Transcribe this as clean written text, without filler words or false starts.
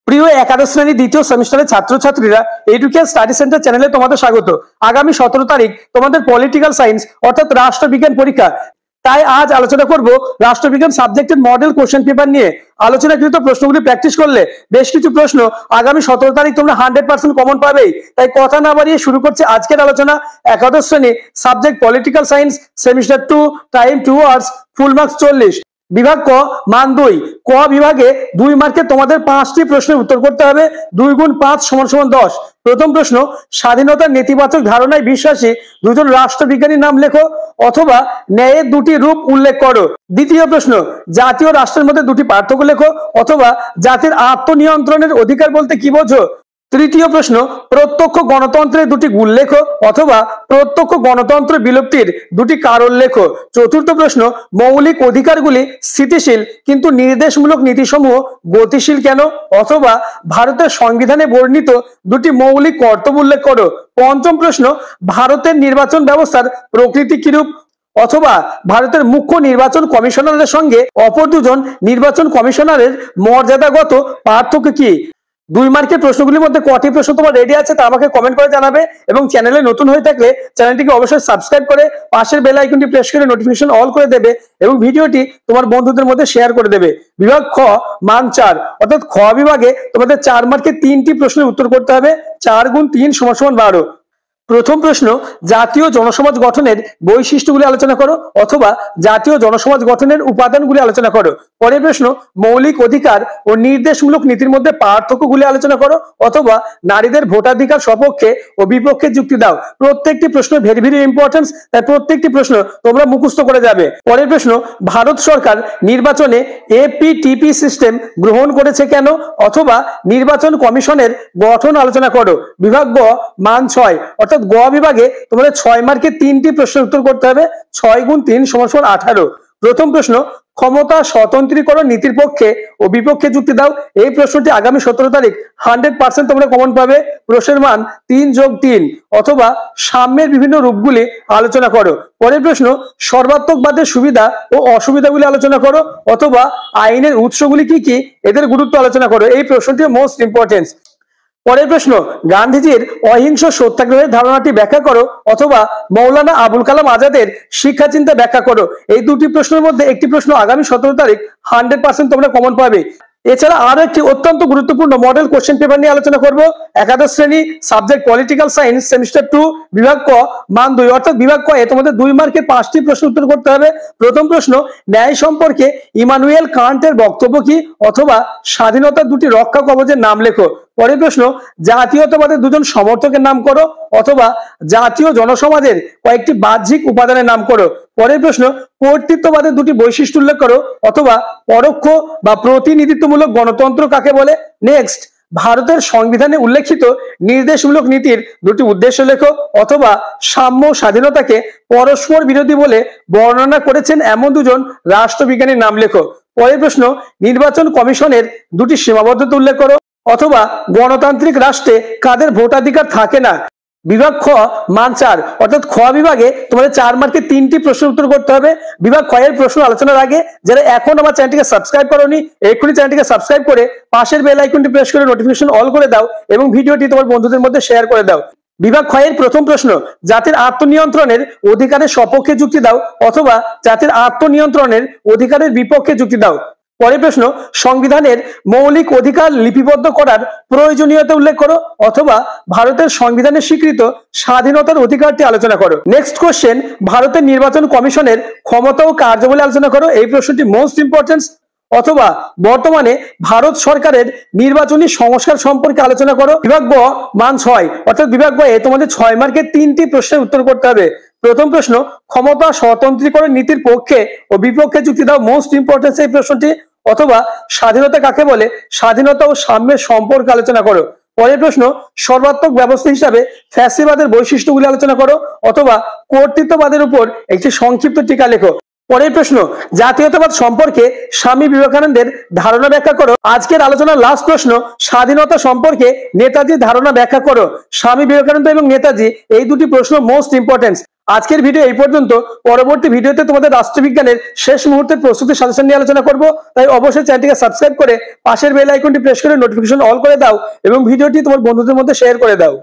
প্রিয় একাদশ শ্রেণী দ্বিতীয় সেমিস্টারের ছাত্রছাত্রীরা এডুকেশন স্টাডি সেন্টার চ্যানেলে তোমাদের স্বাগত। আগামী 17 তারিখ তোমাদের পলিটিক্যাল সায়েন্স অর্থাৎ রাষ্ট্রবিজ্ঞান পরীক্ষা। তাই আজ আলোচনা করব রাষ্ট্রবিজ্ঞান সাবজেক্টের মডেল কোশ্চেন পেপার নিয়ে। আলোচনাকৃত প্রশ্নগুলি প্র্যাকটিস করলে বেশ কিছু প্রশ্ন আগামী 17 তারিখ তোমরা 100% কমন পাবেই। তাই কথা না বাড়িয়ে শুরু করছে আজকের আলোচনা। একাদশ শ্রেণী subject political science semester 2, time 2 hours, full marks 40। বিভাগ ক, মান 2। ক বিভাগে 2 মার্কে তোমাদের 5টি প্রশ্নের উত্তর করতে হবে। 2 গুণ 5 = 10। প্রথম প্রশ্ন, স্বাধীনতার নেতিবাচক ধারণায় বিশ্বাসী দুজন রাষ্ট্রবিজ্ঞানীর নাম লেখো অথবা ন্যায়ের দুটি রূপ উল্লেখ করো। দ্বিতীয় প্রশ্ন, জাতীয় রাষ্ট্রের মধ্যে দুটি পার্থক্য লেখো অথবা জাতির আত্মনিয়ন্ত্রণের অধিকার বলতে কি বোঝো। তৃতীয় প্রশ্ন, প্রত্যক্ষ গণতন্ত্রের দুটি গুণ লেখো অথবা প্রত্যক্ষ গণতন্ত্র বিলুপ্তির দুটি কারণ লেখো। চতুর্থ প্রশ্ন, মৌলিক অধিকারগুলি স্থিতিশীল কিন্তু নির্দেশমূলক নীতিসমূহ গতিশীল কেন অথবা ভারতের সংবিধানে বর্ণিত দুটি মৌলিক কর্তব্য উল্লেখ করো। পঞ্চম প্রশ্ন, ভারতের নির্বাচন ব্যবস্থার প্রকৃতি কিরূপ অথবা ভারতের মুখ্য নির্বাচন কমিশনারের সঙ্গে অপর দুজন নির্বাচন কমিশনারের মর্যাদাগত পার্থক্য কি। 2 মার্কের প্রশ্নগুলির মধ্যে কটি প্রশ্ন তোমার রেডি আছে তা আমাকে কমেন্ট করে জানাবে এবং চ্যানেলে নতুন হয়ে থাকলে চ্যানেলটিকে অবশ্যই সাবস্ক্রাইব করে পাশের বেল আইকনটি প্রেস করে নোটিফিকেশন অল করে দেবে এবং ভিডিওটি তোমার বন্ধুদের মধ্যে শেয়ার করে দেবে। বিভাগ খ, মান 4 অর্থাৎ খ বিভাগে তোমাদের 4 মার্কে 3টি প্রশ্নের উত্তর করতে হবে। 4 গুণ 3 = 12। প্রথম প্রশ্ন, জাতীয় জনসমাজ গঠনের বৈশিষ্ট্যগুলি আলোচনা করো অথবা জাতীয় জনসমাজ গঠনের উপাদানগুলি আলোচনা করো। পরের প্রশ্ন, মৌলিক অধিকার ও নির্দেশমূলক নীতির মধ্যে পার্থক্যগুলি আলোচনা করো অথবা নারীদের ভোটাধিকার সপক্ষে ও বিপক্ষে যুক্তি দাও। প্রত্যেকটি প্রশ্ন ভেরি ভেরি ইম্পর্টেন্ট, তাই প্রত্যেকটি প্রশ্ন তোমরা মুখস্থ করে যাবে। পরের প্রশ্ন, ভারত সরকার নির্বাচনে এপিটিপি সিস্টেম গ্রহণ করেছে কেন অথবা নির্বাচন কমিশনের গঠন আলোচনা করো। বিভাগ গ, মান 6 অর্থাৎ গ বিভাগে তোমাদের 6 মার্কে 3টি প্রশ্নের উত্তর করতে হবে। 6 গুণ 3 = 18। প্রথম প্রশ্ন, ক্ষমতা স্বতন্ত্রীকরণ নীতির পক্ষে ও বিপক্ষে যুক্তি দাও। এই প্রশ্নটি আগামী 17 তারিখ 100% তোমরা কমন পাবে। প্রশ্নের মান 3 + 3 অথবা সাম্যের বিভিন্ন রূপগুলি আলোচনা করো। পরের প্রশ্ন, সর্বাত্মকবাদের সুবিধা ও অসুবিধাগুলি আলোচনা করো অথবা আইনের উৎসগুলি কি কি এদের গুরুত্ব আলোচনা করো। এই প্রশ্নটি মোস্ট ইম্পর্টেন্ট। পরের প্রশ্ন, গান্ধীজির অহিংস সত্যাগ্রহের ধারণাটি ব্যাখ্যা করো অথবা মৌলানা আবুল কালাম আজাদের শিক্ষা চিন্তা ব্যাখ্যা করো। এই দুটি প্রশ্নের মধ্যে একটি প্রশ্ন আগামী 17 তারিখ 100% তোমরা কমন পাবে। এছাড়া আরো একটি অত্যন্ত গুরুত্বপূর্ণ মডেল কোশ্চেন পেপার নিয়ে আলোচনা করব। একাদশ শ্রেণী সাবজেক্ট পলিটিক্যাল সায়েন্স সেমিস্টার 2, বিভাগ ক, মান 2 অর্থাৎ বিভাগ ক এ তোমাদের 2 মার্কের 5টি প্রশ্ন উত্তর করতে হবে। প্রথম প্রশ্ন, ন্যায় সম্পর্কে ইমানুয়েল কান্টের বক্তব্য কি অথবা স্বাধীনতার দুটি রক্ষা কবচের নাম লেখো। পরের প্রশ্ন, জাতীয়তাবাদের দুজন সমর্থকের নাম করো অথবা জাতীয় জনসমাজের কয়েকটি বাহ্যিক উপাদানের নাম করো। পরের প্রশ্ন, কর্তৃত্ববাদের দুটি বৈশিষ্ট্য উল্লেখ করো অথবা পরোক্ষ বা প্রতিনিধিত্বমূলক গণতন্ত্র কাকে বলে। নেক্সট, ভারতের সংবিধানে উল্লেখিত নির্দেশমূলক নীতির দুটি উদ্দেশ্য লেখো অথবা সাম্য স্বাধীনতাকে পরস্পর বিরোধী বলে বর্ণনা করেছেন এমন দুজন রাষ্ট্রবিজ্ঞানীর নাম লেখো। পরের প্রশ্ন, নির্বাচন কমিশনের দুটি সীমাবদ্ধতা উল্লেখ করো অথবা গণতান্ত্রিক রাষ্ট্রে কাদের ভোটাধিকার থাকে না। বিভাগ খ, মান 4 অর্থাৎ খ বিভাগে তোমাদের 4 মার্কে 3টি প্রশ্নের উত্তর করতে হবে। বিভাগ খ এর প্রশ্ন আলোচনার আগে যারা এখন আমার চ্যানেলটিকে সাবস্ক্রাইব করোনি এক্ষুনি চ্যানেলটিকে সাবস্ক্রাইব করে পাশের বেল আইকনটি প্রেস করে নোটিফিকেশন অল করে দাও এবং ভিডিওটি তোমার বন্ধুদের মধ্যে শেয়ার করে দাও। বিভাগ খ এর প্রথম প্রশ্ন, জাতির আত্মনিয়ন্ত্রণের অধিকারের সপক্ষে যুক্তি দাও অথবা জাতির আত্মনিয়ন্ত্রণের অধিকারের বিপক্ষে যুক্তি দাও। পরের প্রশ্ন, সংবিধানের মৌলিক অধিকার লিপিবদ্ধ করার প্রয়োজনীয়তা উল্লেখ করো অথবা ভারতের সংবিধানে স্বীকৃত স্বাধীনতার অধিকারটি আলোচনা করো। নেক্সট কোশ্চেন, ভারতের নির্বাচন কমিশনের ক্ষমতা ও কার্যাবলী আলোচনা করো। এই প্রশ্নটি মোস্ট ইম্পর্টেন্ট। অথবা বর্তমানে ভারত সরকারের নির্বাচনী সংস্কার সম্পর্কে আলোচনা করো। বিভাগ গ, মান 6 অর্থাৎ বিভাগ গ এ তোমাদের 6 মার্কে 3টি প্রশ্নের উত্তর করতে হবে। প্রথম প্রশ্ন, ক্ষমতা স্বতন্ত্রীকরণ নীতির পক্ষে ও বিপক্ষে যুক্তি দাও। মোস্ট ইম্পর্টেন্ট এই প্রশ্নটি। অথবা স্বাধীনতা কাকে বলে, স্বাধীনতা ও সাম্যের সম্পর্কে আলোচনা করো। পরের প্রশ্ন, সর্বাত্মক ব্যবস্থা হিসাবে ফ্যাসিবাদের বৈশিষ্ট্যগুলি আলোচনা করো অথবা কর্তৃত্ববাদের উপর একটি সংক্ষিপ্ত টিকা লেখো। পরের প্রশ্ন, জাতীয়তাবাদ সম্পর্কে স্বামী বিবেকানন্দের ধারণা ব্যাখ্যা করো। আজকের আলোচনার লাস্ট প্রশ্ন, স্বাধীনতা সম্পর্কে নেতাজির ধারণা ব্যাখ্যা করো। স্বামী বিবেকানন্দ এবং নেতাজি এই দুটি প্রশ্ন মোস্ট ইম্পর্টেন্ট। আজকের ভিডিও এই পর্যন্ত। পরবর্তী ভিডিওতে তোমাদের রাষ্ট্রবিজ্ঞানের শেষ মুহূর্তের প্রস্তুতির সাজেশন নিয়ে আলোচনা করব। তাই অবশ্যই চ্যানেলটিকে সাবস্ক্রাইব করে পাশের বেল আইকনটি প্রেস করে নোটিফিকেশন অল করে দাও এবং ভিডিওটি তোমার বন্ধুদের মধ্যে শেয়ার করে দাও।